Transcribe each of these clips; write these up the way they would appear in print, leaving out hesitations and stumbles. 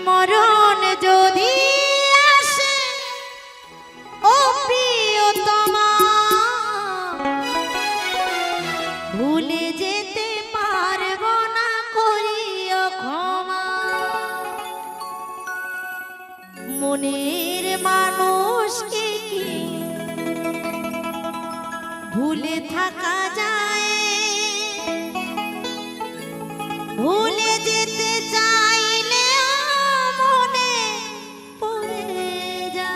মরণ যদি আসে ও প্রিয়তমা, ভুলে যেতে পারবো না, করিও ক্ষমা। মনের মানুষকে কি ভুলে থাকা যায়? ভুলে যেতে চাইলে মনে পড়ে যায়।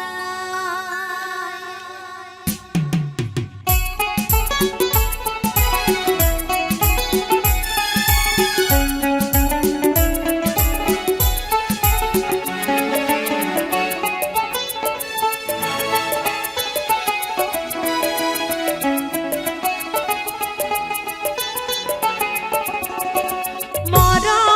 মরণ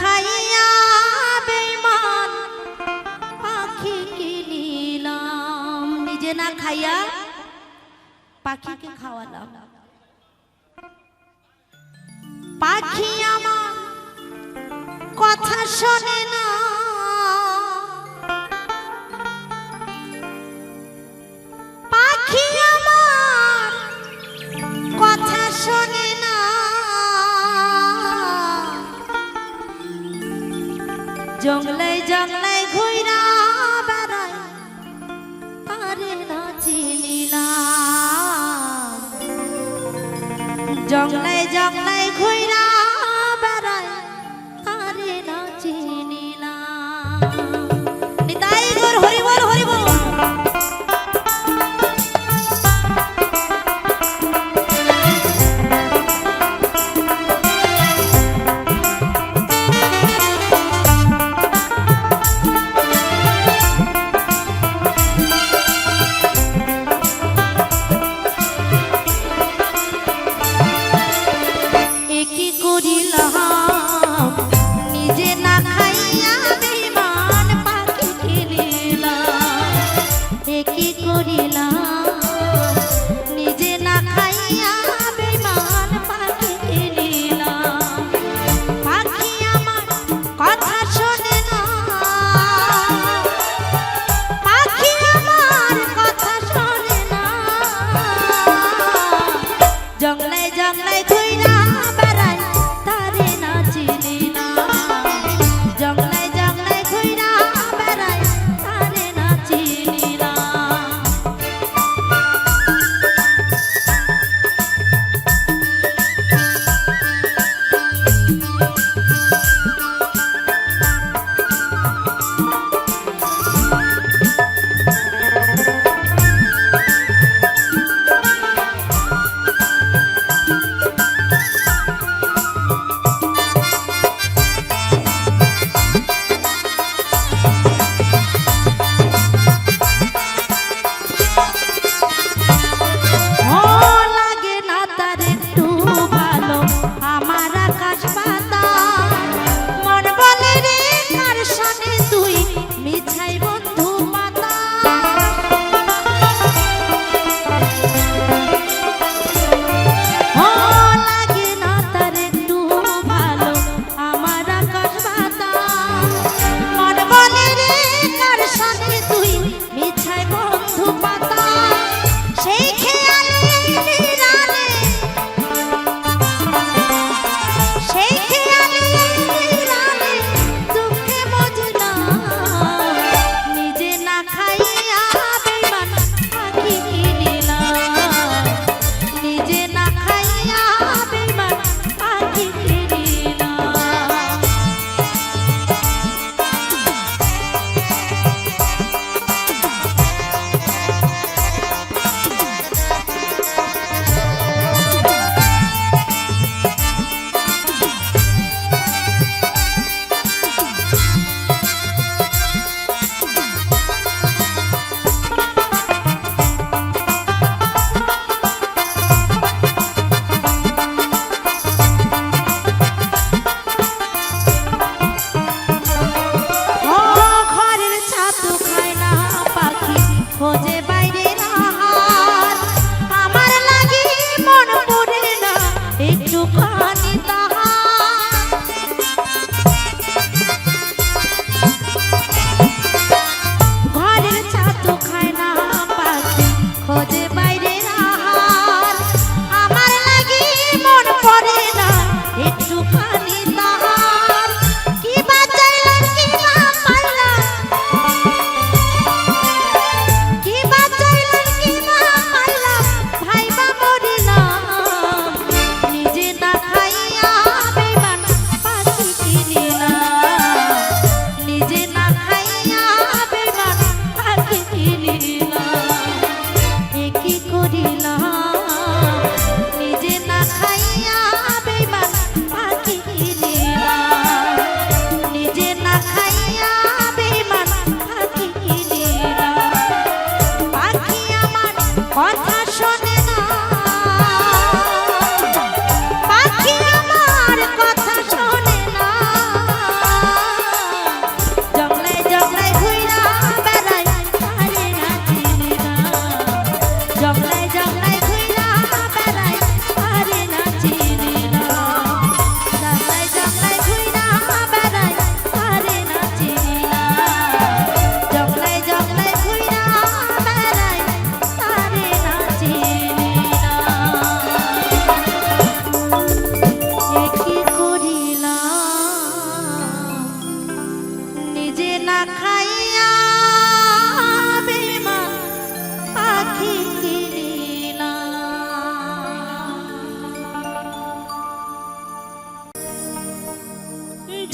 খাইয়া বেঈমান পাখি কিনিলাম, নিজে না খাইয়া পাখিকে খাওয়ালাম। পাখি আমার কথা শোনে না, পাখি আমার কথা শোনে না, জঙ্গলে জঙ্গলে ঘুইরা বেড়ায় আরে না চিনিলাম, জঙ্গলে জঙ্গলে ঘুইরা বেড়ায় আরে না চিনিলাম। নিতাই গৌর হরি বল হরি বল। নিজে না খাইয়া বেঈমান পাখি কিনিলাম, কি করিলাম নিজে না খাইয়া বেঈমান পাখি কিনিলাম। পাখি আমার কথা শোনে না, পাখি আমার কথা শোনে না, জঙ্গলে জঙ্গলে ঘুইরা বেড়ায় তারে না চিনিলাম, জঙ্গলে জঙ্গলে ঘুইরা বেড়ায় তারে না চিনিলাম। লাগে না তার একটু ভালো আমার আকাশ।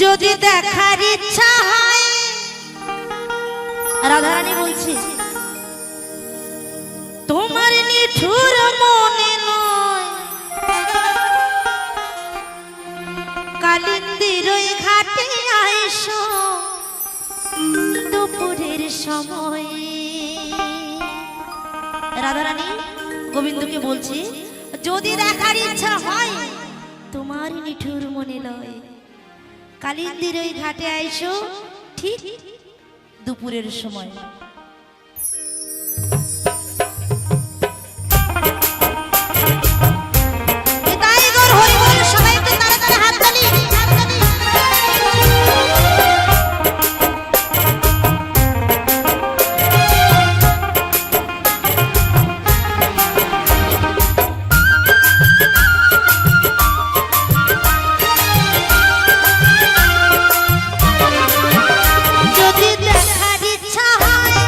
যদি দেখার ইচ্ছা হয়, রাধারানী বলছে তোমার নিঠুর মনে নয়, কালিন্দির ওই ঘাটে আইসো দুপুরের সময়। রাধারানী গোবিন্দকে বলছে যদি দেখার ইচ্ছা হয়, তোমার নিঠুর মনে লয়, কালিন্দির ওই ঘাটে আইসো ঠিক দুপুরের সময়। যদি দেখার ইচ্ছা হয়,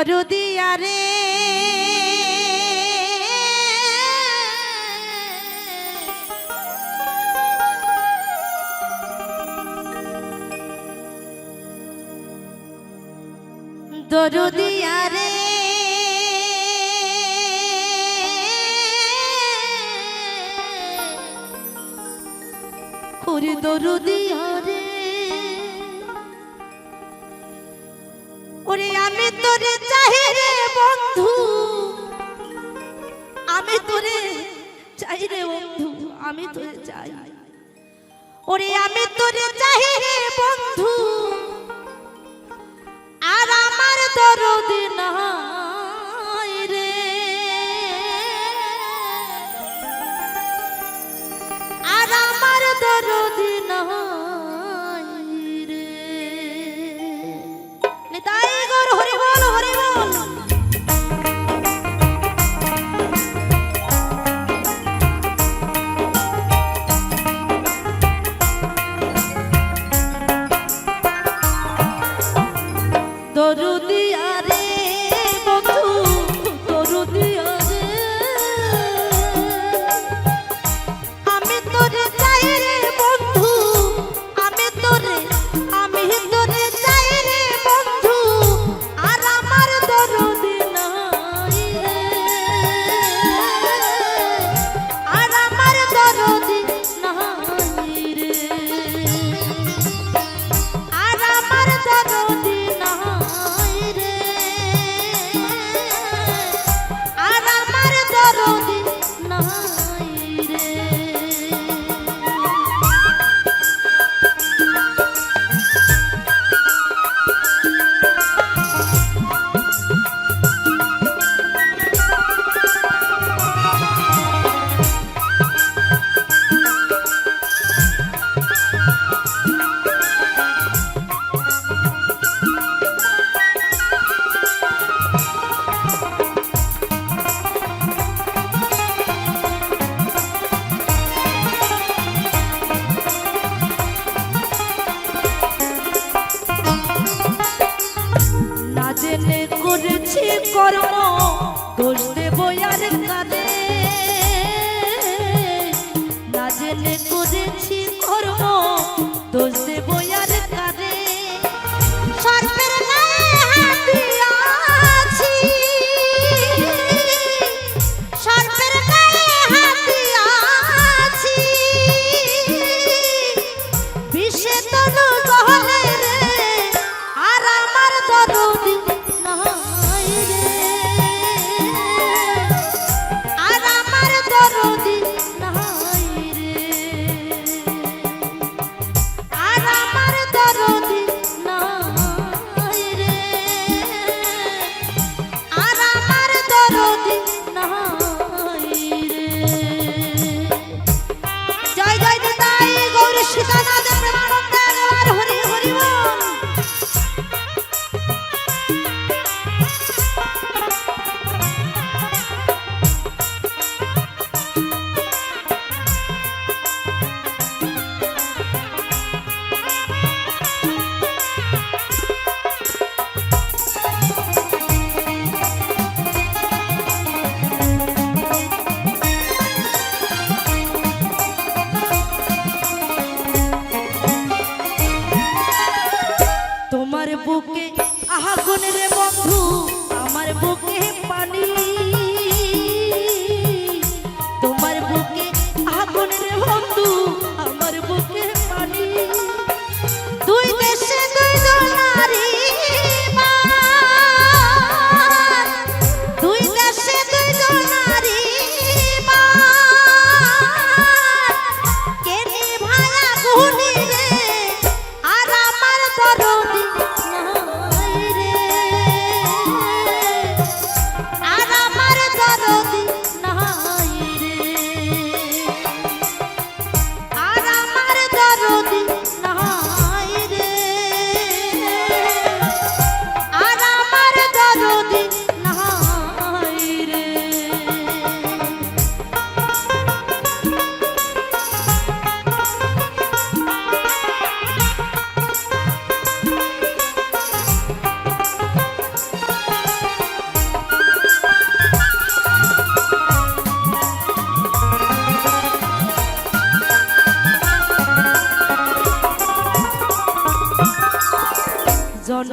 দরদিয়া রে দরদিয়া রে ওরে দরদিয়া রে ওরে আমি তোরে চাই রে বন্ধু আমি তোরে চাই রে বন্ধু আমি তোরে চাই ওরে আমি তোরে চাই রে বন্ধু আর আমার দরদ নাই রে আর আমার দরদ নাই রে নিতাই গৌর হরি বল হরি বল দরদিয়া রে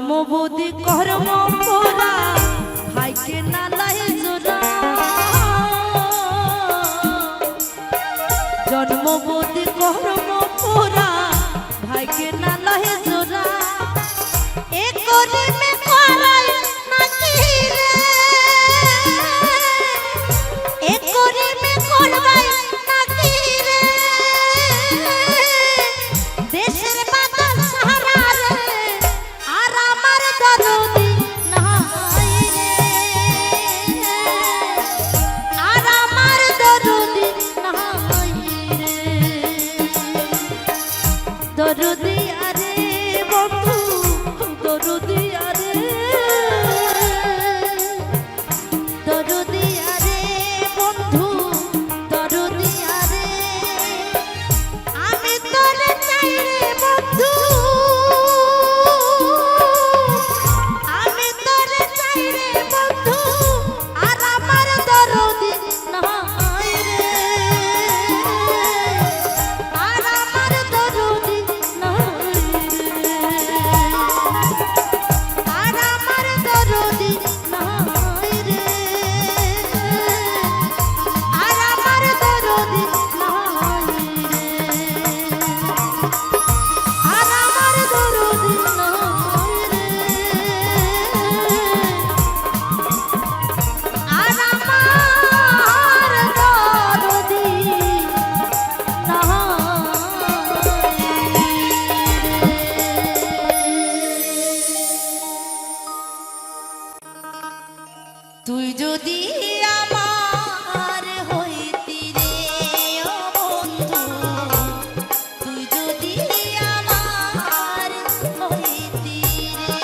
জন্মবুদ্ধি কর্ম পোড়া ভাইকে না লাই জোড়া জন্মবুদ্ধি কর্ম পোড়া ভাইকে না লাই জোড়া এ করে মে করাই নাকি রে এ করে মে করাই নাকি রে দেশের বাদল সাহারা রে আর আমার দরদি নাই রে আর আমার দরদি নাই রে দরদি আরে বন্ধু দরদি আরে দরদি আরে বন্ধু দরদি আরে আমি তোরে চাই রে বন্ধু আমি তোরে চাই রে বন্ধু আর আমার দরদি নাই রে আর আমার দরদি নাই রে আর আমার দরদি নাই রে আর আমার দরদি নাই রে আর আমার দরদি তুই যদি আমার হইতি রে ও বন্ধু তুই যদি আমার হইতি রে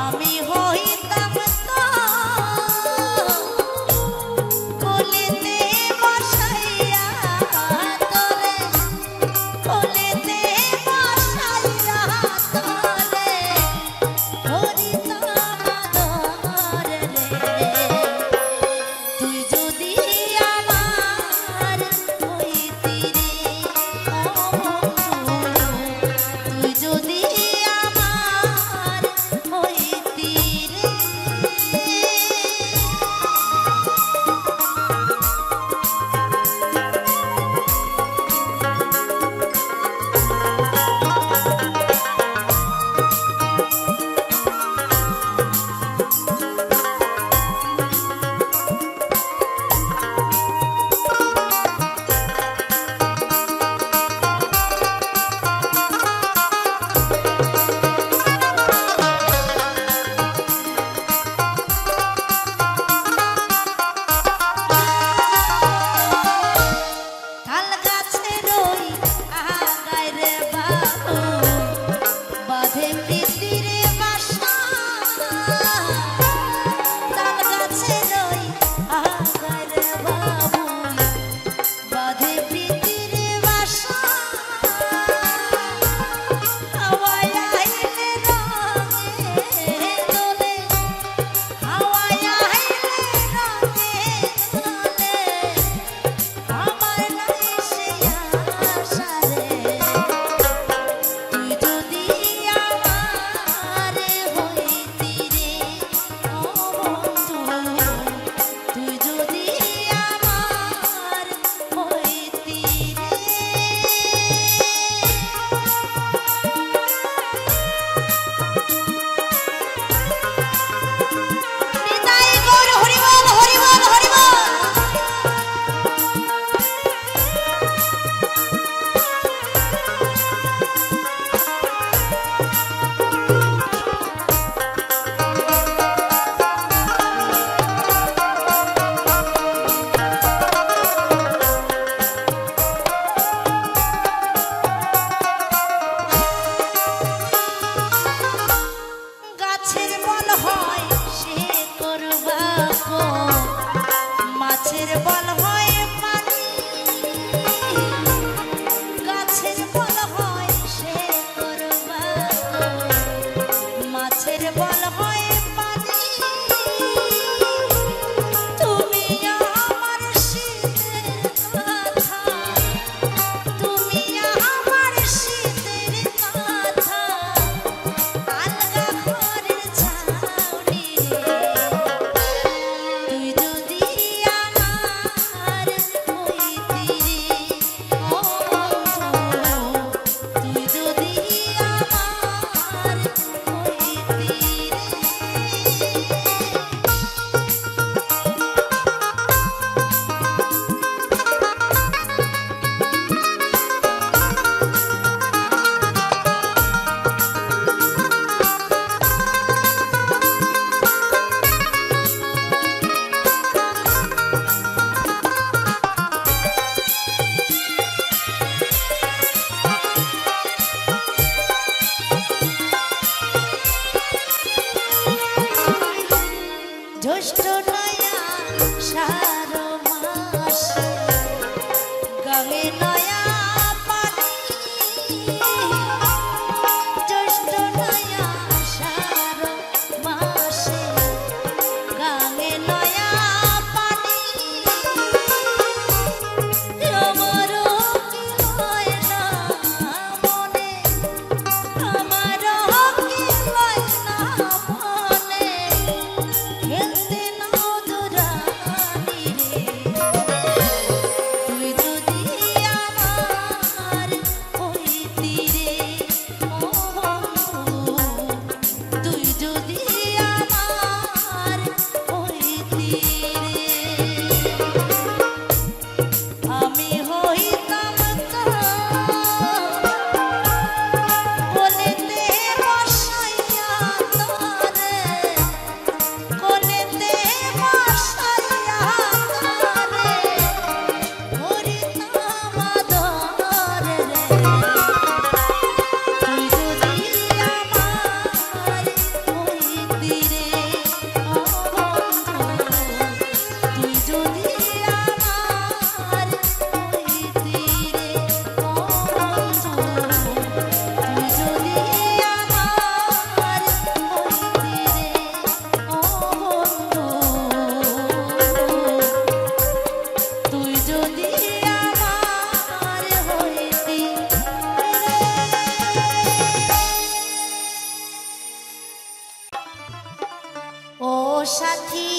আমি হইতাম তো কোলেতে বসাইয়া তোরে কোলেতে বসাইয়া তোরে হরিতাম আদরে জ্যৈষ্ঠ নয়া সার মাসে গাঙে নয়া পানি জ্যৈষ্ঠ নয়া সার মাসে গাঙে নয়া পানি আমারও কি হয় না মনে আমারও কি হয় না মনে খেলতে নাও দুরানি রে তুই যদি আমার হইতি রে ও বন্ধু তুই যদি আমার হইতি রে আমি হইতাম কোলেতে বসাইয়া তোরে কোলেতে বসাইয়া তোরে হরিতাম আদরে রে তুই যদি আমার হইতি রে ও বন্ধু তুই যদি আমার হইতি রে ও বন্ধু তুই যদি আমার হইতি রে ও বন্ধু তুই যদি আমার হইতি ও সাথী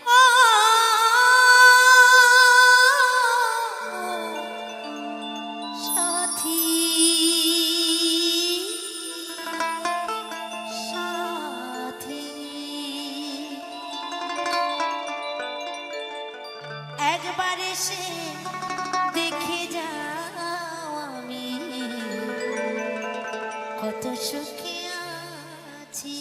ও সাথী সাথী একবার এসে দেখে যাও আমি কত সুখে আছি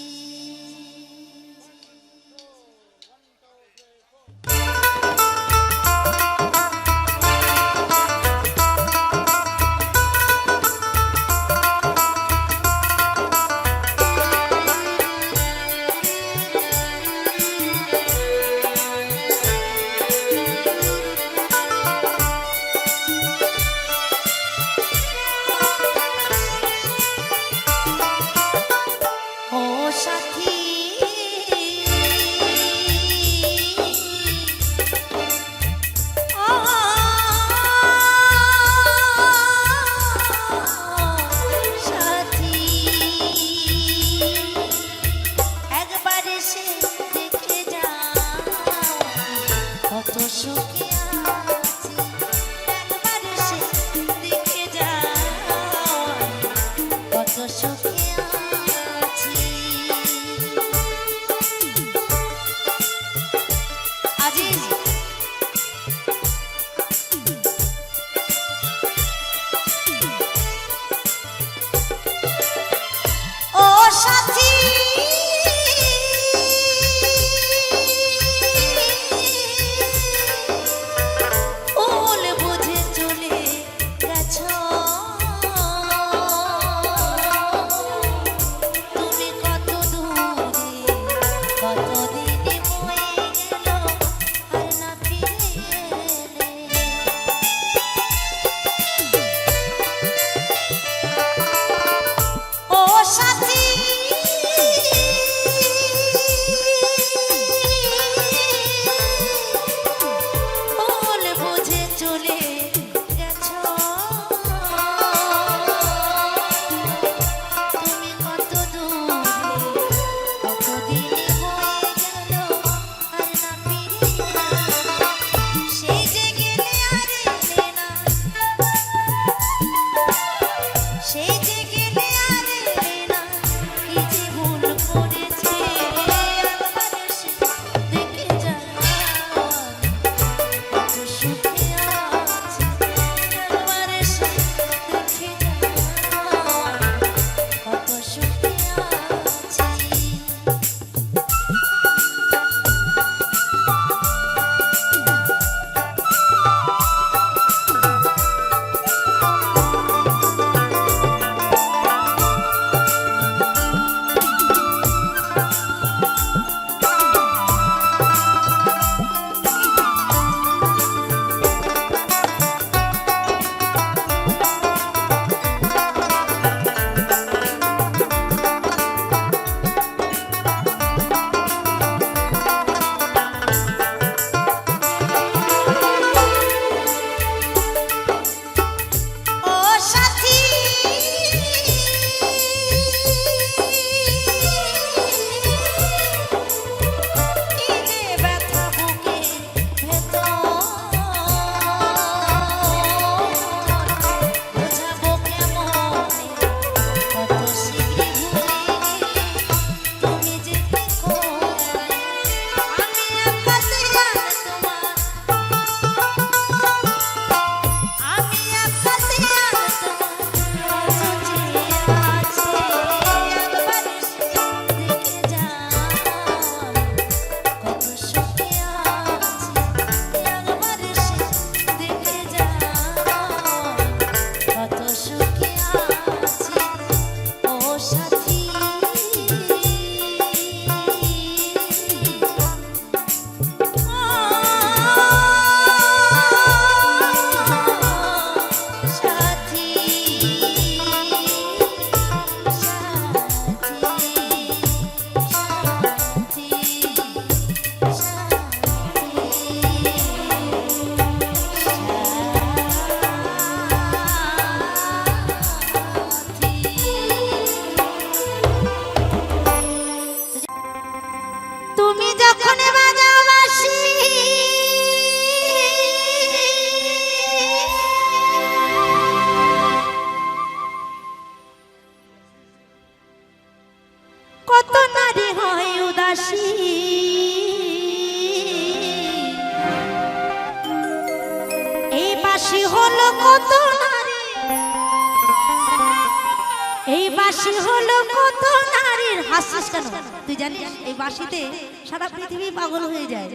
বাঁশি হলো কত নারীর, হাসিস কেন? তুই জানিস এই বাঁশিতে সারা পৃথিবী পাগল হয়ে যায়।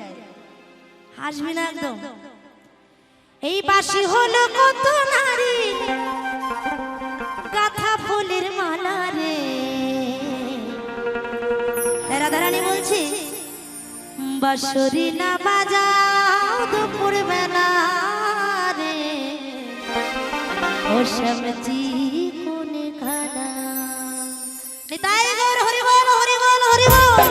হাসবি না একদম। এই বাঁশি হলো কত নারীর গাথা ফুলের মালা রে। রাধারানী বলছি, বাঁশরি না বাজাও দুপুর বেলা রে, ও শ্যামজি কোন খানা। নিতাই গৌর হরি বল হরি বল হরি বল।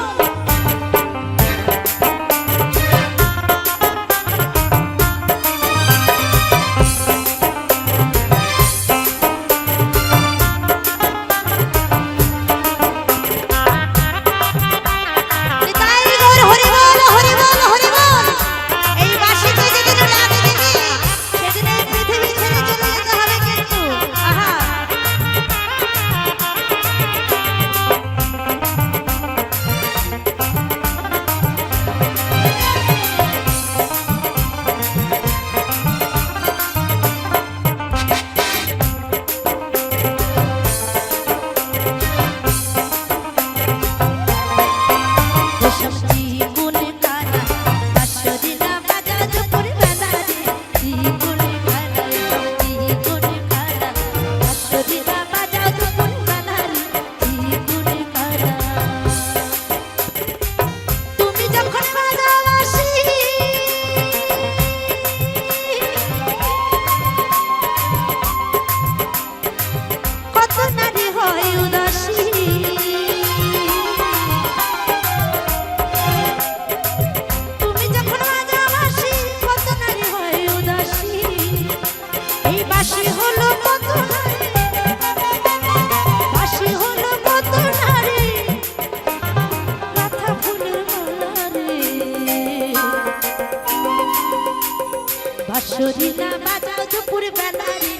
বাঁশরি না বাজাও দুপুর বেলা রে,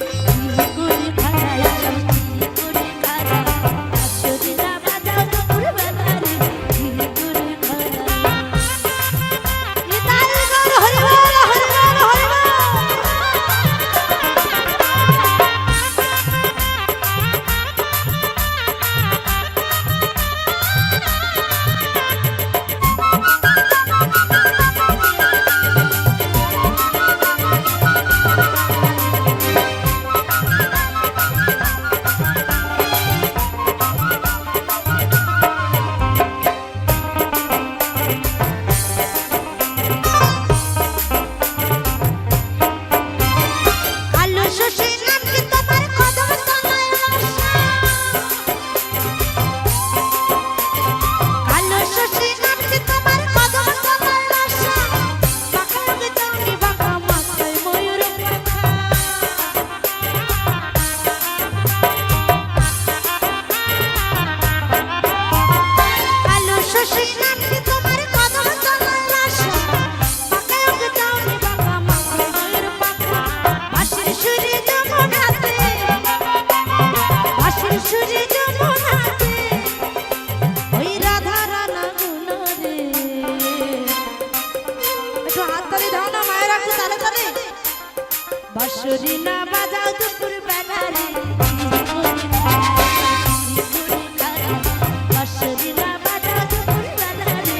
গুল খাড়ায় সবজি করে খাড়া। বাঁশরি না বাজাও দুপুর বেলা রে, গুল খাড়া। নিতাই গৌর হরি বল হরি বল হরি বল। বাঁশরি না বাজাও দুপুর বেলা রে, বাঁশরি না বাজাও দুপুর বেলা রে,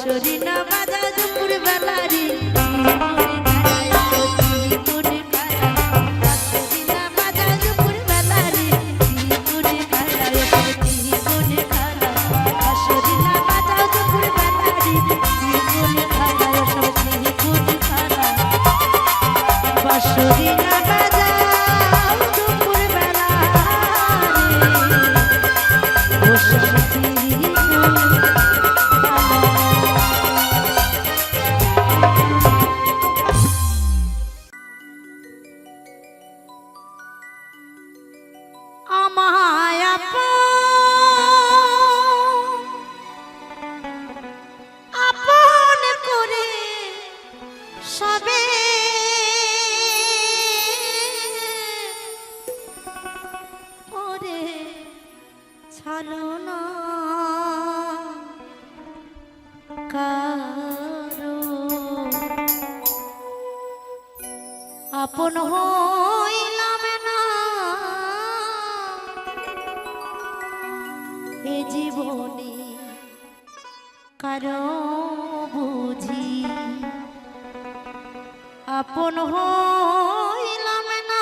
বাঁশরি না বাজা দুপুর বেলারি আমায় আপন করে সবে ওরে ছাড়ো না কারো আপন হইলাম না এ জীবনে কারো বুঝি আপন হইলাম না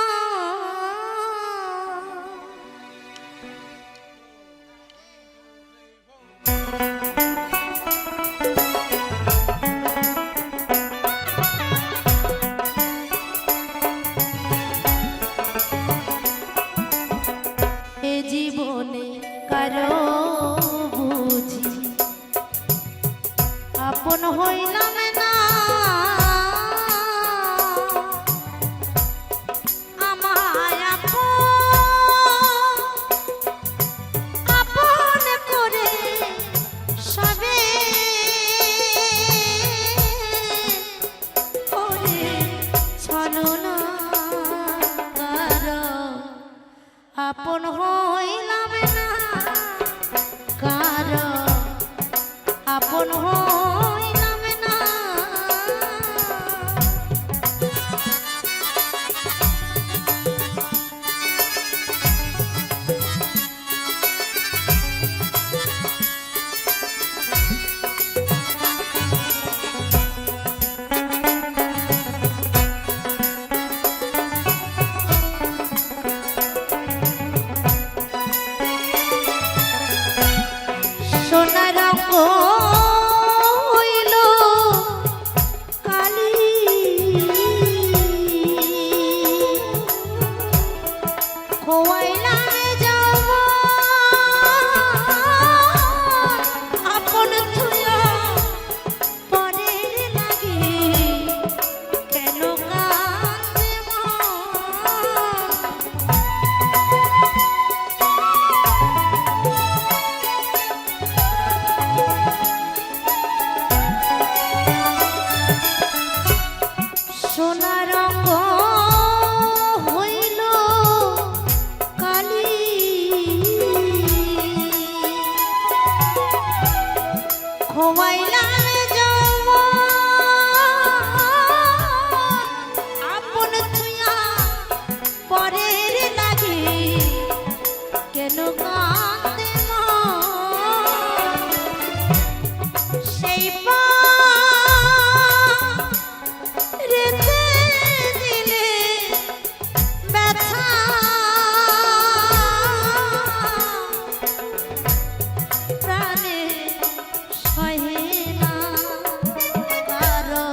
এ জীবনে কারো বুঝি আপন হইলাম না আমায় আপন করে সবে ওরে ছাড়ো না কারো আপন হইলাম না কারো আপন হইলাম না সোনার রঙ হইল কালি খোয়াইলা যাব আপন তুইয়া পরে লাগে কেন কান্দে সোনা রঙ হইল কালি খোয়াইলা যাব আপন তুইয়া পরের লাগে কেন কান্দে সেই রেতে দিলে ব্যথা প্রাণে সহে না কারো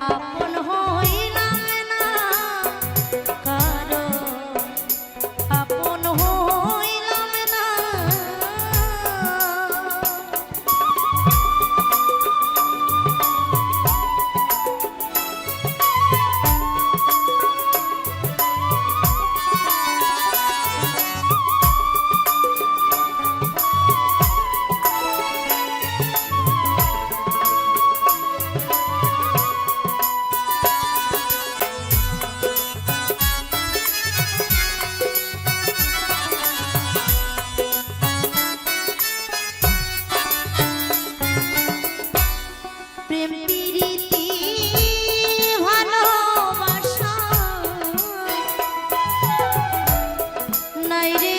আপন হইলাম না কারো আপন হইলাম না প্রেম প্রীতি ভালোবাসা নাই রে